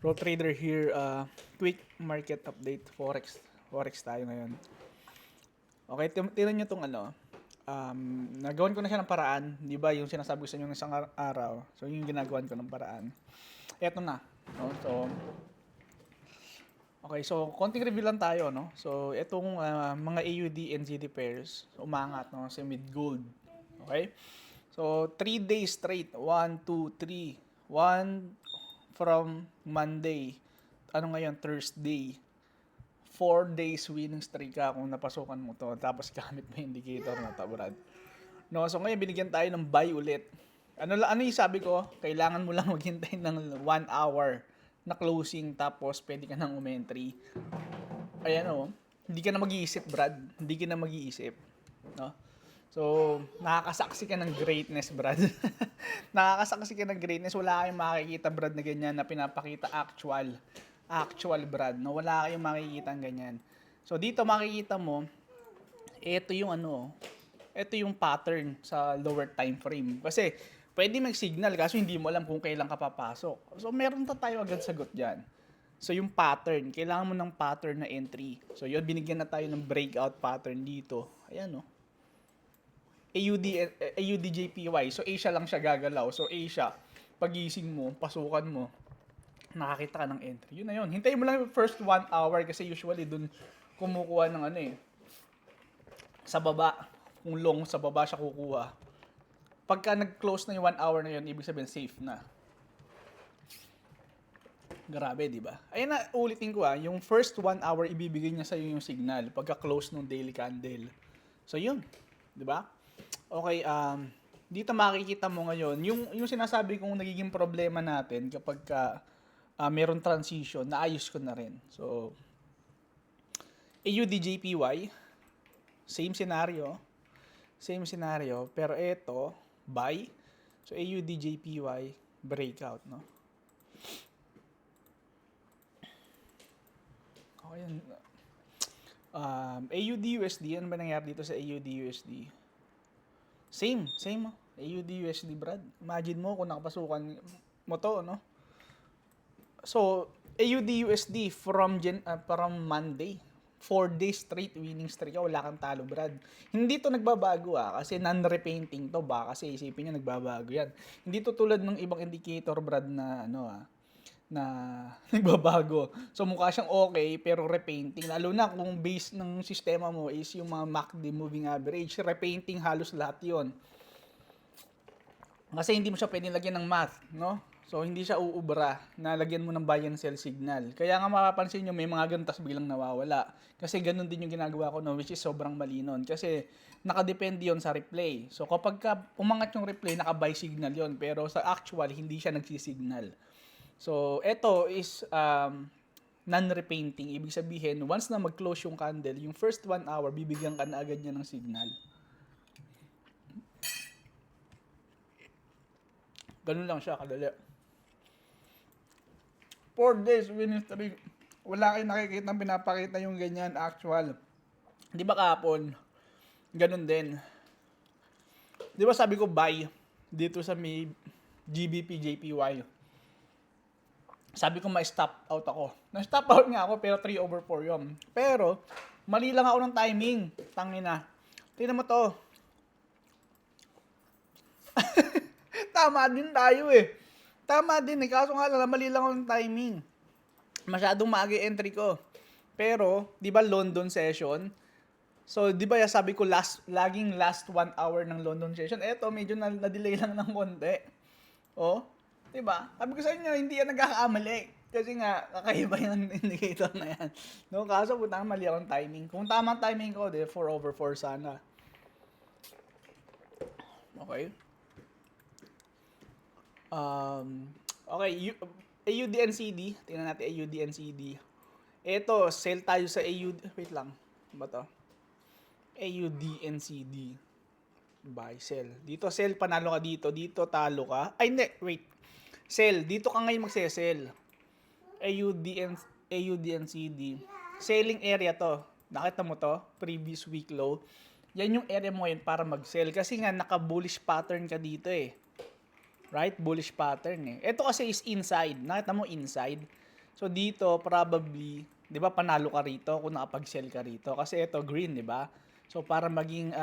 Pro Trader here, quick market update, Forex tayo ngayon. Okay, tingnan nyo itong nagawan ko na siya ng paraan, di ba yung sinasabi ko sa inyo ng isang araw, so yung ginagawan ko ng paraan. Eto na, no? So, konting review lang tayo, no? So, itong mga AUD NZD pairs, umangat, no? Sa mid gold, okay? So, 3 days straight, 1, 2, 3, 1 from Monday, ngayon, Thursday, 4 days winning streak ka kung napasukan mo to, tapos gamit mo yung indicator na to, Brad. No, so ngayon binigyan tayo ng buy ulit. Ano yung sabi ko? Kailangan mo lang maghintay ng 1 hour na closing, tapos pwede ka nang umentry. Ayan o, hindi ka na mag-iisip, Brad. Hindi ka na mag-iisip. No? So, nakakasaksi ka ng greatness, Brad. Nakakasaksi ka ng greatness. Wala kayong makikita, Brad, na ganyan na pinapakita actual, Brad. No? Wala kayong makikita ng ganyan. So, dito makikita mo, ito yung pattern sa lower time frame. Kasi, pwede mag-signal, kaso hindi mo alam kung kailan ka papasok. So, meron na tayo agad sagot dyan. So, yung pattern, kailangan mo ng pattern na entry. So, yun, binigyan na tayo ng breakout pattern dito. Ayan, no? AUD JPY. So, Asia lang siya gagalaw. So, Asia, pagising mo, pasukan mo, nakakita ka ng entry. Yun na yun. Hintayin mo lang yung first 1 hour kasi usually dun kumukuha ng sa baba. Kung long, sa baba siya kukuha. Pagka nag-close na yung 1 hour na yun, ibig sabihin safe na. Grabe, di ba? Ayun na, ulitin ko yung first 1 hour ibibigay niya sa iyo yung signal pagka close ng daily candle. So, yun. Di ba? Okay, dito makikita mo ngayon, yung sinasabi kong nagiging problema natin kapag meron transition, naayos ko na rin. So, AUD JPY, same scenario, pero ito, buy. So, AUD JPY, breakout, no? Okay, AUD USD, ano ba nangyari dito sa AUD USD? Same. AUD USD, Brad. Imagine mo kung nakapasukan mo to, no? So, AUD USD from Monday, 4 days straight winning streak, wala kang talo, Brad. Hindi to nagbabago kasi non-repainting to ba, kasi isipin niyo nagbabago yan. Hindi to tulad ng ibang indicator, Brad, na na nagbabago. So mukha siyang okay pero repainting. Lalo na kung base ng sistema mo is yung mga MACD moving average, repainting halos lahat 'yon. Kasi hindi mo siya pwedeng lagyan ng math, no? So hindi siya uubra na lagyan mo ng buy and sell signal. Kaya nga mapapansin nyo may mga ganun tas biglang nawawala. Kasi ganun din yung ginagawa ko, no, which is sobrang mali nun. Kasi nakadepende yon sa replay. So kapag umangat yung replay, naka-buy signal yon. Pero sa actual, hindi siya nagsisignal. So, ito is non-repainting. Ibig sabihin, once na mag-close yung candle, yung first 1 hour, bibigyan ka na agad niya ng signal. Ganun lang siya, kadali. 4 days winning streak. Wala kayong nakikita pinapakita yung ganyan actual. Di ba kahapon? Ganun din. Di ba sabi ko buy dito sa may GBP JPY? Sabi ko ma-stop out ako. Na-stop out nga ako pero 3/4 yun. Pero, mali lang ako ng timing. Tangina. Tingnan mo to. Tama din tayo Tama din kaso nga lang, mali lang ako ng timing. Masyadong maaga entry ko. Pero, di ba London session? So, di ba sabi ko laging last 1 hour ng London session? Eto, medyo na-delay lang ng konti. Oh, diba? Sabi ko sa inyo, hindi yan nagkakamali. Kasi nga, kakaiba yung indicator na yan. No, kaso punta mali akong timing. Kung tamang timing ko, 4/4 sana. Okay. Okay, AUD NCD. Tingnan natin AUD NCD. Ito, sell tayo sa AUD. Wait lang. Ba to? AUD NCD. Buy, sell. Dito, sell, panalo ka dito. Dito, talo ka. Ay, hindi. Wait. Sell. Dito ka ngayon magsesell. AUD NCD. Selling area to. Nakita mo to? Previous week low. Yan yung area mo ngayon para mag-sell. Kasi nga, naka-bullish pattern ka dito Right? Bullish pattern Ito kasi is inside. Nakita mo inside. So dito probably, 'di ba panalo ka rito kung nakapag-sell ka rito kasi ito green, 'di ba? So para maging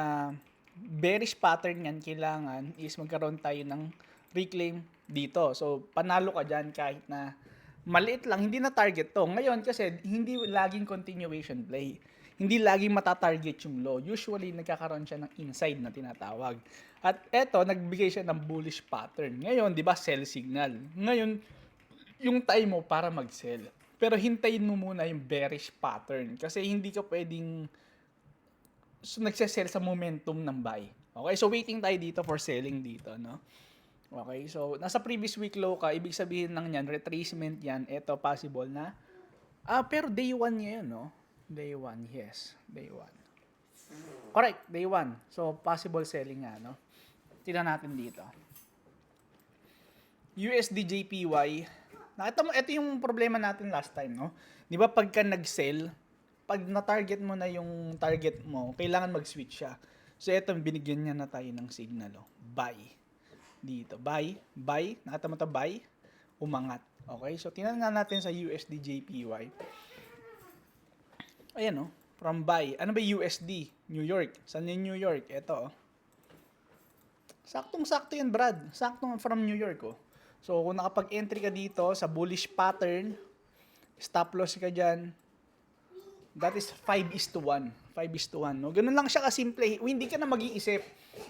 bearish pattern yan, kailangan is magkaroon tayo ng reclaim dito. So panalo ka diyan kahit na maliit lang, hindi na target to. Ngayon kasi hindi laging continuation play. Hindi laging matatarget yung low. Usually nagkakaroon siya ng inside na tinatawag. At eto, nagbigay siya ng bullish pattern. Ngayon, 'di ba, sell signal. Ngayon, yung time mo para mag-sell. Pero hintayin mo muna yung bearish pattern kasi hindi ka pwedeng nagsesell sa momentum ng buy. Okay, so waiting tayo dito for selling dito, no? Okay, so nasa previous week low ka, ibig sabihin lang yan, retracement yan, ito possible na. Pero day 1 niya yun, no? Day 1, yes, day 1. Correct, day 1. So possible selling nga, no? Tingnan natin dito. USD JPY. Nakita mo, ito yung problema natin last time, no? Di ba pagka nag-sell, pag na-target mo na yung target mo, kailangan mag-switch siya. So, ito, binigyan niya na tayo ng signal, oh. Buy. Dito, buy. Nakita mo ito, buy. Umangat. Okay? So, tingnan nga natin sa USD JPY. Ayan, oh. From buy. Ano ba USD? New York. Saan yung New York? Ito, oh. Saktong-sakto yan, Brad. Saktong from New York, oh. So, kung nakapag-entry ka dito sa bullish pattern, stop loss ka dyan, that is 5:1. 5:1, no? Ganun lang siya kasimple. Hindi ka na mag-iisip.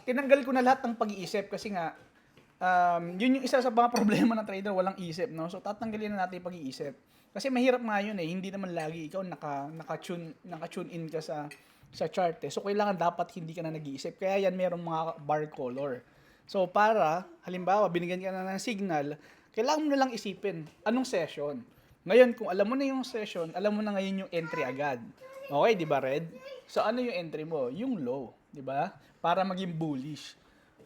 Tinanggal ko na lahat ng pag-iisip kasi nga, yun yung isa sa mga problema ng trader, walang isip, no? So, tatanggalin na natin yung pag-iisip. Kasi mahirap nga yun, eh. Hindi naman lagi ikaw naka-tune in ka sa chart, eh. So, kailangan dapat hindi ka na nag-iisip. Kaya yan, merong mga bar color. So, para, halimbawa, binigyan ka na ng signal, kailangan mo na lang isipin, anong session? Ngayon, kung alam mo na yung session, alam mo na ngayon yung entry agad. Okay, di ba, Red? So, ano yung entry mo? Yung low, di ba? Para maging bullish.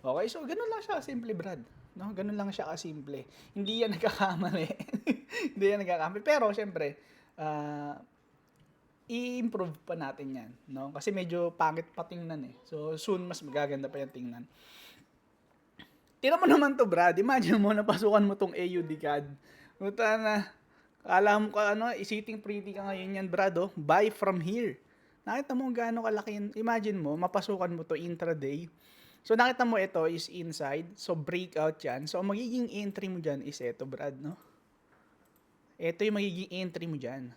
Okay, so, ganun lang siya kasimple, Brad. No? Ganun lang siya kasimple. Hindi yan nagkakamali. Hindi yan nagkakamali. Pero, syempre, i-improve pa natin yan. No? Kasi medyo pangit pa tingnan, eh. So, soon, mas magaganda pa yung tingnan. Tira mo naman to, Brad. Imagine mo, napasukan mo tong AUD CAD. Puta na, kala mo ka, sitting pretty ka ngayon yan, Brad, oh. Buy from here. Nakita mo gaano kalaki. Imagine mo, mapasukan mo to intraday. So, nakita mo ito is inside. So, breakout yan. So, magiging entry mo dyan is ito, Brad, no? Ito yung magiging entry mo dyan.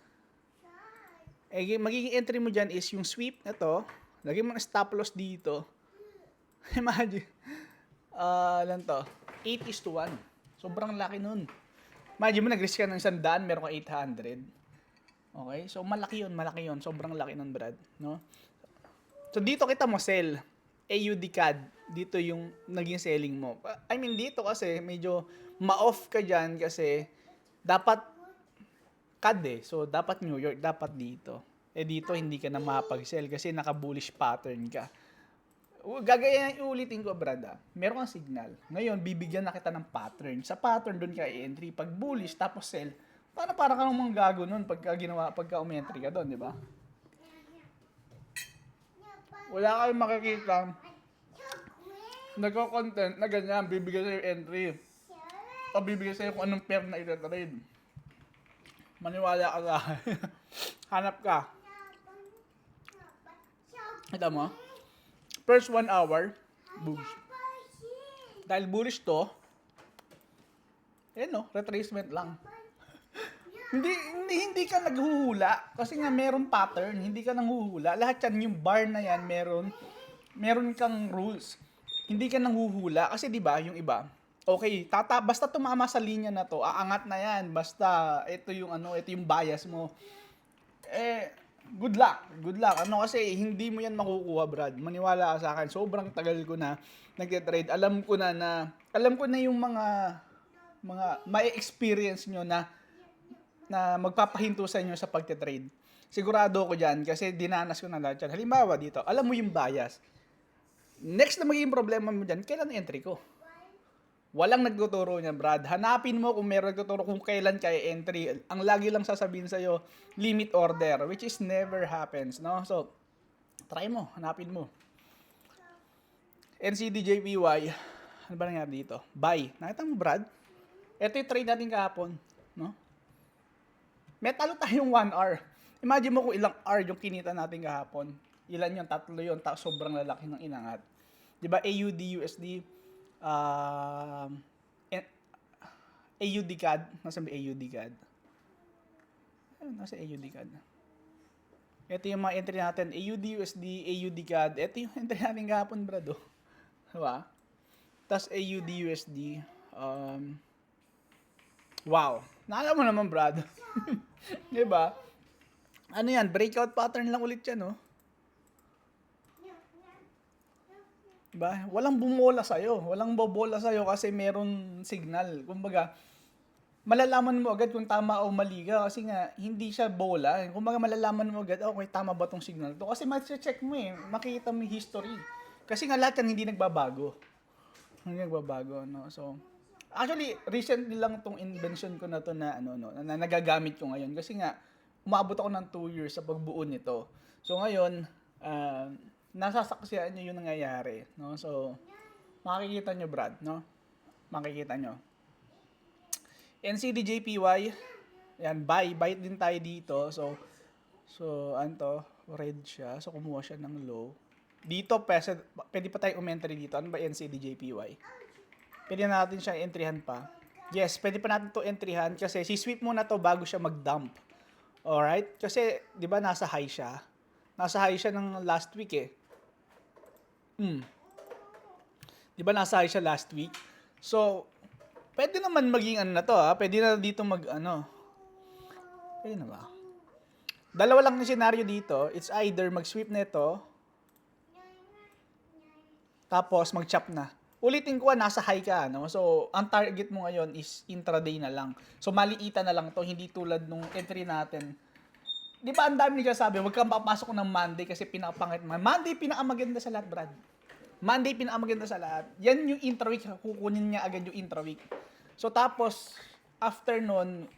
Magiging entry mo dyan is yung sweep na to. Lagyan mo ng stop loss dito. Imagine. Lan to? 8:1. Sobrang laki nun. Imagine mo, nag-risk ka ng 100, meron ka 800. Okay? So, malaki yun. Sobrang laki nun, Brad. No? So, dito kita mo sell. AUD CAD. Dito yung naging selling mo. I mean, dito kasi medyo ma-off ka dyan kasi dapat CAD, eh. So, dapat New York. Dapat dito. Dito hindi ka na mapag-sell kasi naka-bullish pattern ka. Gagayahin, ulitin ko, Brad, meron kang signal. Ngayon, bibigyan na kita ng pattern. Sa pattern, doon ka i-entry. Pag bullish, tapos sell, para ka namang gago nun pagka umentry ka doon, di ba? Wala kayong makikita. Nagko-content na ganyan, bibigyan sa'yo entry. O bibigyan sa'yo kung anong pair na itatrade. Maniwala ka lang. Hanap ka. Ito mo? First 1 hour, bullish. Dahil bullish to, retracement lang. hindi ka naghuhula kasi nga meron pattern, hindi ka nanghuhula. Lahat yan, yung bar na yan, meron kang rules. Hindi ka nanghuhula kasi 'di ba, yung iba, okay, basta tumama sa linya na to, aangat na yan. Basta ito yung bias mo. Good luck. Kasi hindi mo yan makukuha, Brad. Maniwala ka sa akin. Sobrang tagal ko na nagte-trade. Alam ko na yung mga may experience nyo na magpapahinto sa inyo sa pagte-trade. Sigurado ko dyan kasi dinanas ko na lahat yan. Halimbawa dito, alam mo yung bias. Next na magiging problema mo dyan, kailan entry ko? Walang nagtuturo niyan, Brad. Hanapin mo kung meron nagtuturo kung kailan kaya entry. Ang lagi lang sasabihin sa'yo, limit order, which is never happens, no? So, try mo, hanapin mo. NCDJPY, ano ba nangyari dito? Buy. Nakita mo, Brad? Ito yung trade natin kahapon, no? May talo tayong 1 hour. Imagine mo kung ilang hour yung kinita natin kahapon. Ilan yung tatlo yun, sobrang lalaki ng inangat. 'Di ba AUD, USD, eh, AUD CAD, nasa ba AUD CAD? Ayun, nasa AUD CAD. Ito yung mga entry natin, AUD, USD, AUD CAD. Ito yung entry natin kahapon, brado. Diba? Tapos AUD, USD. Wow. Naalala mo naman, brado. Diba? Ano yan? Breakout pattern lang ulit yan, no? Diba? Walang bumola sa'yo. Walang bobola sa'yo kasi meron signal. Kumbaga, malalaman mo agad kung tama o mali ka kasi nga hindi siya bola. Kumbaga malalaman mo agad, okay, tama ba tong signal to? Kasi ma-check mo eh, makikita mo yung history. Kasi nga lahat yan hindi nagbabago. Hindi nagbabago, no? So, actually, recently lang tong invention ko na to na, na nagagamit ko ngayon. Kasi nga, umabot ako ng 2 years sa pagbuo nito. So, ngayon, nasasaksihan nyo yung nangyayari, no? So, makikita nyo, Brad, no? Makikita nyo. NCDJPY, yan, buy din tayo dito. So ano to, red siya. So, kumuha siya ng low. Dito, pwede pa tayo umentry dito. Ano ba NCDJPY? Pwede natin siya entryhan pa. Yes, pwede pa natin to entryhan kasi si-sweep muna to bago siya mag-dump. Alright? Kasi, di ba, nasa high siya. Nasa high siya ng last week eh. Di ba, nasa high siya last week? So, pwede naman maging ano na to ha. Pwede na dito Pwede na ba? Dalawa lang yung scenario dito. It's either mag-sweep na ito, tapos mag-chop na. Ulitin ko, nasa high ka, no? So, ang target mo ngayon is intraday na lang. So, maliita na lang to, hindi tulad nung entry natin. Di ba, ang dami niya sabi, huwag kang papasok ng Monday kasi pinakapangit mo. Monday, pinakamaganda sa lahat, Brad. Monday, pinakamaganda sa lahat. Yan yung intra-week, kukunin niya agad yung intra-week. So, tapos, after nun,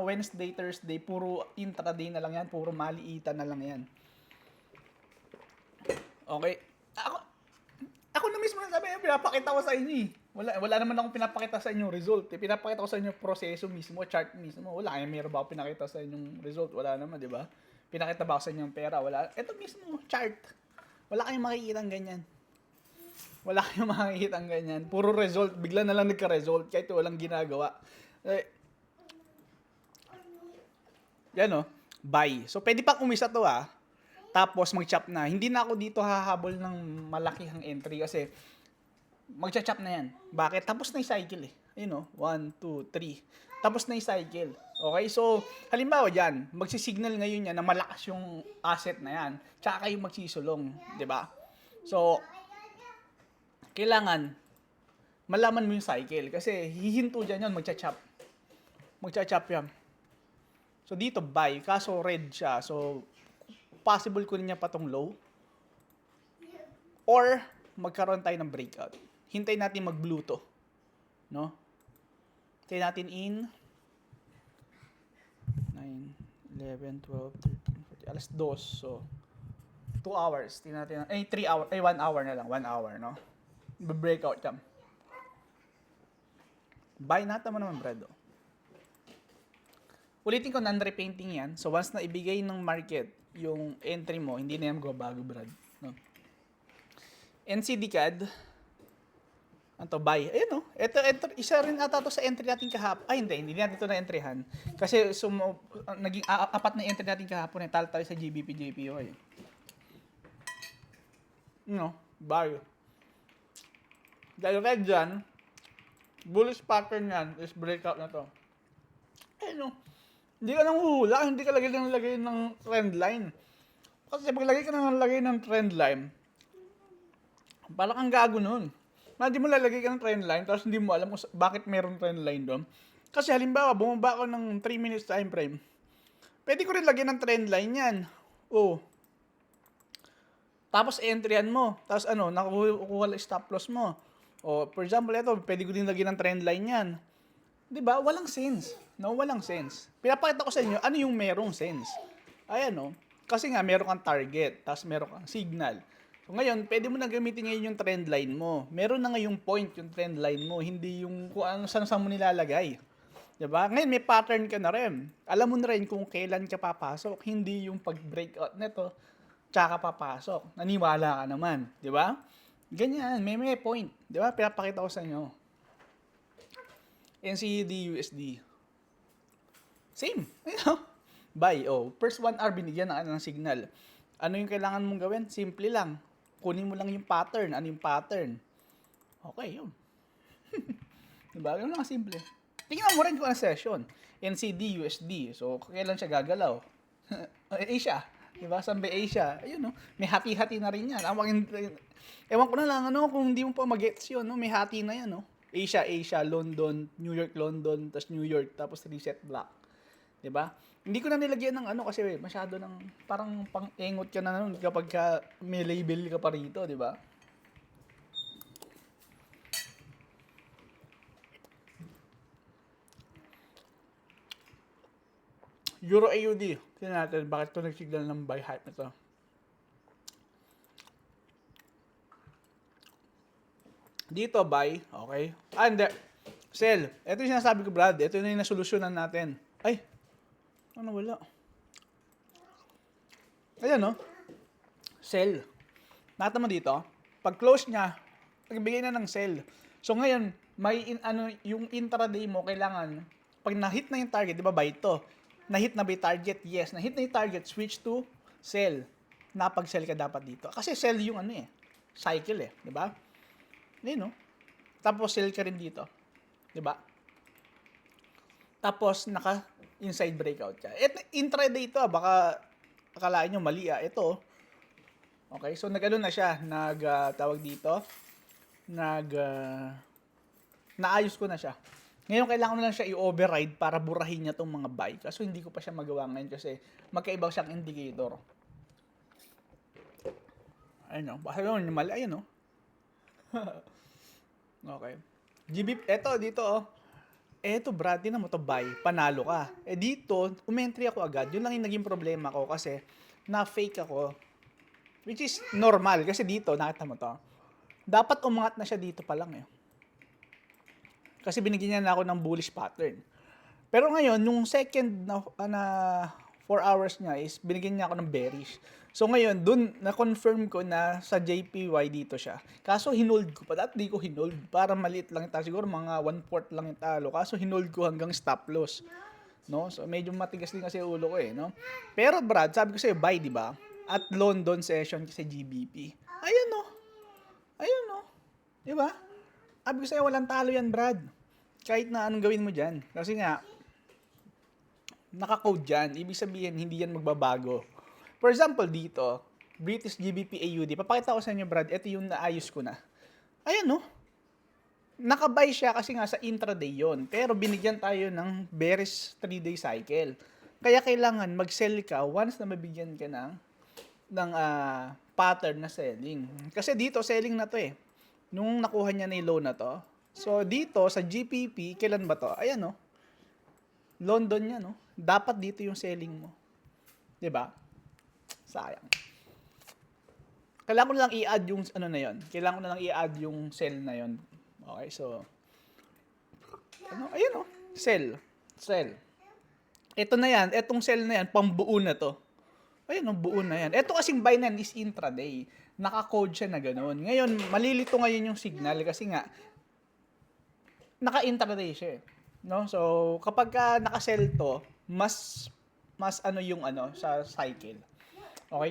Wednesday, Thursday, puro intraday na lang yan, puro maliita na lang yan. Okay? Ako na mismo sabi, pinapakita ko sa inyo eh. Wala naman akong pinapakita sa inyong result. Pinapakita ko sa inyo proseso mismo, chart mismo. Wala, meron ba ako pinakita sa inyong result? Wala naman, di ba? Pinakita ba ako sa inyong pera? Wala. Ito mismo, chart. Wala kayong makikita ganyan. Wala kayong makikita ganyan. Puro result. Bigla na lang nagka-result kahit walang ginagawa. Yan o. Buy. So, pwede pang umisa to ah. Tapos mag-chop na. Hindi na ako dito hahabol ng malakihang entry kasi mag-chop na yan. Bakit? Tapos na yung cycle eh. Ayun o. 1, 2, 3. Tapos na yung cycle. Okay? So, halimbawa dyan, magsisignal ngayon yan na malakas yung asset na yan. Tsaka kayo magsisulong. Diba? So, kailangan malaman mo yung cycle. Kasi hihinto dyan yan, mag-chop. Mag-chop yan. So, dito buy. Kaso red siya. So, possible kunin niya pa tong low. Or, magkaroon tayo ng breakout. Hintayin natin mag-blue to. No? Hintayin natin in 9, 11, 12, 13, 14. Alas 2. So, 2 hours. Tingnan natin. 3 hours. 1 hour na lang. 1 hour, no? Breakout yan. Buy natin mo naman, Bredo. Ulitin ko, non-repainting yan. So, once na ibigay ng market yung entry mo, hindi na yan magbabago, Brad. No? NCD CAD. Ano to? Buy. Ayun, no? Ito, isa rin ata to sa entry natin kahapon. Ay, hindi natin ito na-entryhan. Kasi, naging apat na entry natin kahapon. Talo tayo sa GBP, JPY. No? Buy. Dahil red dyan, bullish pattern yan is breakout na to. Ayun, no? Hindi ka nang huhula, hindi ka lagay ng trend line. Kasi pag lagay ka nang lagay ng trend line, parang kang gago nun. Hindi mo lalagay ka ng trend line, tapos hindi mo alam kung bakit meron trend line doon. Kasi halimbawa, bumaba ako ng 3 minutes time frame. Pwede ko rin lagyan ng trend line yan. Oh. Tapos entryan mo. Tapos nakukuha lang stop loss mo. O, for example, ito, pwede ko din lagyan ng trend line yan. Diba? Walang sense. No, walang sense. Pinapakita ko sa inyo, ano yung merong sense. Ayan, no? Kasi nga, meron kang target, tapos meron kang signal. So, ngayon, pwede mo na gamitin ngayon yung trend line mo. Meron na ngayong point yung trend line mo, hindi yung kung saan mo nilalagay. Diba? Ngayon, may pattern ka na rin. Alam mo na rin kung kailan ka papasok. Hindi yung pag-breakout nito, tsaka papasok. Naniwala ka naman. Diba? Ganyan, may point. Diba? Pinapakita ko sa inyo. NCD, USD. Same. You know? Buy. Oh, first 1 hour binigyan ng signal. Ano yung kailangan mong gawin? Simple lang. Kunin mo lang yung pattern. Ano yung pattern? Okay, yun. Diba? Yun lang simple. Tingnan mo rin kung ano session. NCD, USD. So, kailan siya gagalaw? Asia. Diba? Sambe Asia. Ayun, no? May hati-hati na rin yan. Ewan ko na lang, ano, kung hindi mo pa mag-gets yun, no? May hati na yan, no? Asia, London, New York, London, tapos New York, tapos reset block. Diba? Hindi ko na nilagyan ng ano kasi masyado ng parang pang-engot ka na nun kapag may label ka pa rito, diba? Euro AUD. Tingnan natin bakit ito nagsignal ng buy hype nito. Dito buy, okay? Hindi. Sell. Ito yung sinasabi ko, Brad. Ito na yung nasolusyonan natin. Ay, ano wala? Ayan, no? Sell. Nakita mo dito? Pag close niya, pagbigay na ng sell. So ngayon, yung intraday mo kailangan pag na-hit na yung target, 'di ba? Buy ito. Na-hit na ba yung target? Yes. Na-hit na yung target, switch to sell. Napag-sell ka dapat dito. Kasi sell yung cycle 'di ba? No? Tapos sell ka rin dito. 'Di ba? Tapos inside breakout ka. Intraday ito, baka akalain nyo mali ito. Okay, so nag-ano na siya, tawag dito, naayos ko na siya. Ngayon kailangan ko na lang siya i-override para burahin niya tong mga buy. Kaso hindi ko pa siya magawa ngayon kasi magkaiba siyang indicator. Ayun, basta yun, mali, ayun, Okay. Eto, dito, Eto, Brad, din mo to buy, panalo ka. Dito, umentry ako agad. Yun lang yung naging problema ko kasi na-fake ako. Which is normal kasi dito, nakita mo to. Dapat umangat na siya dito pa lang Kasi binigyan niya na ako ng bullish pattern. Pero ngayon, yung second na 4 hours niya is binigyan niya ako ng bearish. So ngayon, dun na-confirm ko na sa JPY dito siya. Kaso hinold ko pa. Dati di ko hinold. Para maliit lang yung talo. Siguro mga 1/4 lang yung talo. Kaso hinold ko hanggang stop loss. No? So medyo matigas din kasi ulo ko no? Pero Brad, sabi ko sa'yo, buy, di ba? At London session kasi GBP. Ayun Ayun Di ba? Sabi ko sa'yo, walang talo yan, Brad. Kahit na anong gawin mo dyan. Kasi nga, naka-code dyan. Ibig sabihin, hindi yan magbabago. For example, dito, British GBP AUD. Papakita ko sa inyo, Brad. Ito yung naayos ko na. Ayan, Naka-buy siya kasi nga sa intraday yon. Pero binigyan tayo ng bearish 3-day cycle. Kaya kailangan mag-sell ka once na mabigyan ka ng pattern na selling. Kasi dito, selling na to Nung nakuha niya na yung low na to. So, dito, sa GPP, kailan ba to? Ayan, London niya, Dapat dito yung selling mo. 'Di ba? Sayang. Kailangan ko na lang i-add yung na yon. Kailangan ko na lang i-add yung sell na yon. Okay, so ayun sell. Ito na yan, etong sell na yan, pambuo na to. Ayun, buo na yan. Ito kasing buy na is intraday. Naka-code siya na ganoon. Ngayon, malilito ngayon yung signal kasi nga naka-intraday siya. No? So, kapag naka-sell to, mas yung sa cycle. Okay,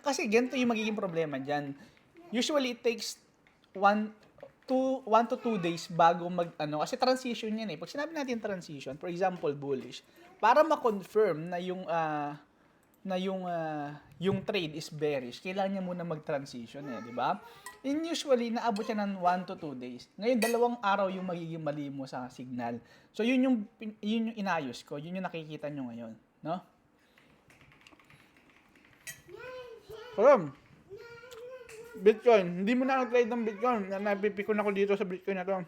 kasi ganito yung magiging problema diyan. Usually it takes 1 to 2 days bago kasi transition yan Pag sinabi natin transition, for example, bullish, para ma-confirm na yung trade is bearish, kailangan niya muna mag-transition di ba? And usually, naabot siya ng 1 to 2 days. Ngayon, 2 araw yung magiging mali mo sa signal. So, yun yung inayos ko. Yun yung nakikita nyo ngayon. No? Bitcoin. Hindi mo na trade ng Bitcoin. Napipikon ako dito sa Bitcoin na to.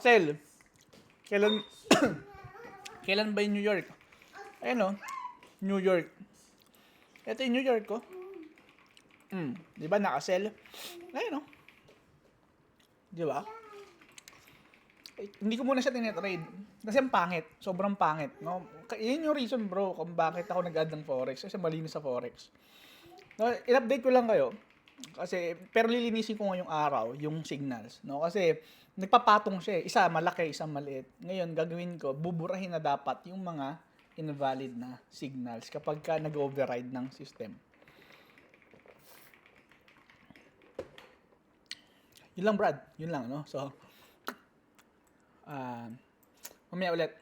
Sell. Kailan ba yung New York? New York. Ito yung New York ko. Di ba naka-sell? Ayun Di ba? Hindi ko muna siya tinetrade. Kasi ang pangit. Sobrang pangit. No? Yun yung reason bro kung bakit ako nag-add ng Forex. Kasi malinis sa Forex. No, in-update ko lang kayo. Kasi, pero lilinisin ko ngayong araw yung signals. No? Kasi, nagpapatong siya eh. Isa malaki, isa maliit. Ngayon, gagawin ko, buburahin na dapat yung mga invalid na signals kapag ka nag-override ng system. Yun lang, Brad. Yun lang, no? So, mamaya ulit.